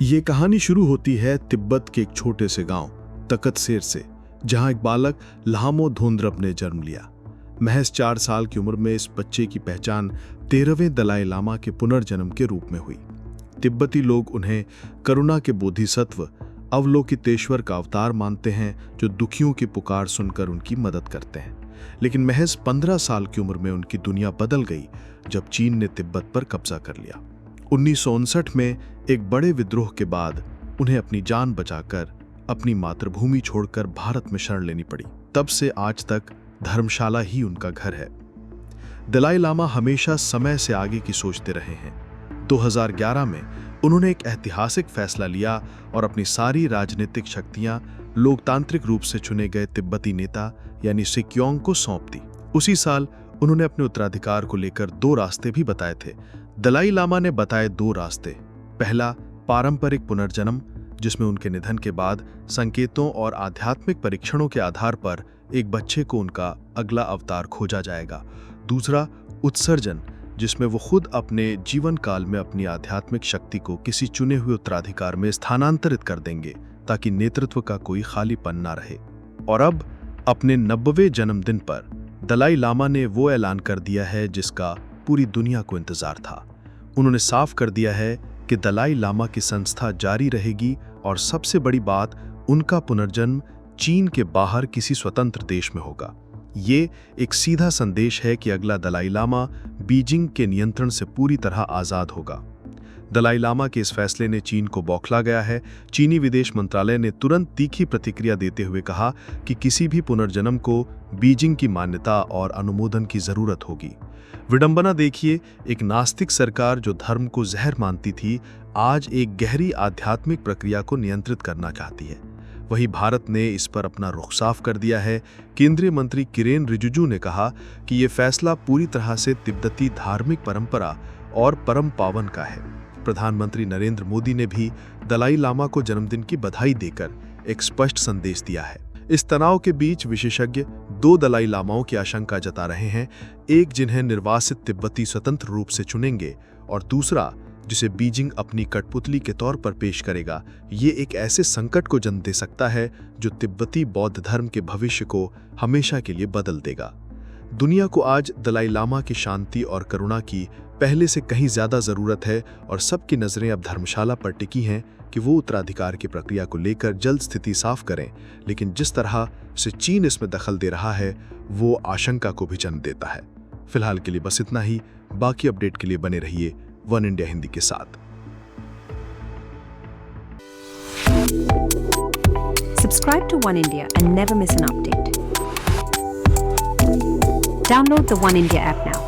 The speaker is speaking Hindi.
ये कहानी शुरू होती है तिब्बत के एक छोटे से गांव तकतसेर से, जहां एक बालक लामो धोंद्रप ने जन्म लिया। महज 4 साल की उम्र में इस बच्चे की पहचान 13वें दलाई लामा के पुनर्जन्म के रूप में हुई। तिब्बती लोग उन्हें करुणा के बोधिसत्व अवलोकितेश्वर का अवतार मानते हैं, जो दुखियों की पुकार सुनकर उनकी मदद करते हैं। लेकिन महज 15 साल की उम्र में उनकी दुनिया बदल गई जब चीन ने तिब्बत पर कब्जा कर लिया। 1959 में एक बड़े विद्रोह के बाद उन्हें अपनी जान बचाकर अपनी मातृभूमि छोड़कर भारत में शरण लेनी पड़ी। तब से आज तक धर्मशाला ही उनका घर है। दलाई लामा हमेशा समय से आगे की सोचते रहे हैं। 2011 में उन्होंने एक ऐतिहासिक फैसला लिया और अपनी सारी राजनीतिक शक्तियां लोकतांत्रिक रूप से चुने गए तिब्बती नेता यानी सिक्योंग को सौंप दी। उसी साल उन्होंने अपने उत्तराधिकार को लेकर 2 रास्ते भी बताए थे। दलाई लामा ने बताए 2 रास्ते। पहला, पारंपरिक पुनर्जन्म, जिसमें उनके निधन के बाद संकेतों और आध्यात्मिक परीक्षणों के आधार पर एक बच्चे को उनका अगला अवतार खोजा जाएगा। दूसरा, उत्सर्जन, जिसमें वो खुद अपने जीवन काल में अपनी आध्यात्मिक शक्ति को किसी चुने हुए उत्तराधिकार में स्थानांतरित कर देंगे, ताकि नेतृत्व का कोई खालीपन ना रहे। और अब अपने 90वें जन्मदिन पर दलाई लामा ने वो ऐलान कर दिया है जिसका पूरी दुनिया को इंतजार था। उन्होंने साफ कर दिया है कि दलाई लामा की संस्था जारी रहेगी और सबसे बड़ी बात, उनका पुनर्जन्म चीन के बाहर किसी स्वतंत्र देश में होगा। ये एक सीधा संदेश है कि अगला दलाई लामा बीजिंग के नियंत्रण से पूरी तरह आज़ाद होगा। दलाई लामा के इस फैसले ने चीन को बौखला गया है। चीनी विदेश मंत्रालय ने तुरंत तीखी प्रतिक्रिया देते हुए कहा कि किसी भी पुनर्जन्म को बीजिंग की मान्यता और अनुमोदन की जरूरत होगी। विडंबना देखिए, एक नास्तिक सरकार जो धर्म को जहर मानती थी, आज एक गहरी आध्यात्मिक प्रक्रिया को नियंत्रित करना चाहती है। वहीं भारत ने इस पर अपना रुख साफ कर दिया है। केंद्रीय मंत्री किरेन रिजिजू ने कहा कि ये फैसला पूरी तरह से तिब्बती धार्मिक परंपरा और परम पावन का है। प्रधानमंत्री नरेंद्र मोदी ने भी दलाई लामा को जन्मदिन की बधाई देकर एक स्पष्ट संदेश दिया है। इस तनाव के बीच विशेषज्ञ 2 दलाई लामाओं की आशंका जता रहे हैं, एक जिन्हें निर्वासित तिब्बती स्वतंत्र रूप से चुनेंगे और दूसरा जिसे बीजिंग अपनी कठपुतली के तौर पर पेश करेगा। ये एक ऐसे संकट को जन्म दे सकता है जो तिब्बती बौद्ध धर्म के भविष्य को हमेशा के लिए बदल देगा। दुनिया को आज दलाई लामा की शांति और करुणा की पहले से कहीं ज्यादा जरूरत है और सबकी नजरें अब धर्मशाला पर टिकी हैं कि वो उत्तराधिकार की प्रक्रिया को लेकर जल्द स्थिति साफ करें। लेकिन जिस तरह से चीन इसमें दखल दे रहा है, वो आशंका को भी जन्म देता है। फिलहाल के लिए बस इतना ही। बाकी अपडेट के लिए बने रहिए वन इंडिया हिंदी के साथ। Subscribe to One India and never miss an update. Download the One India app now.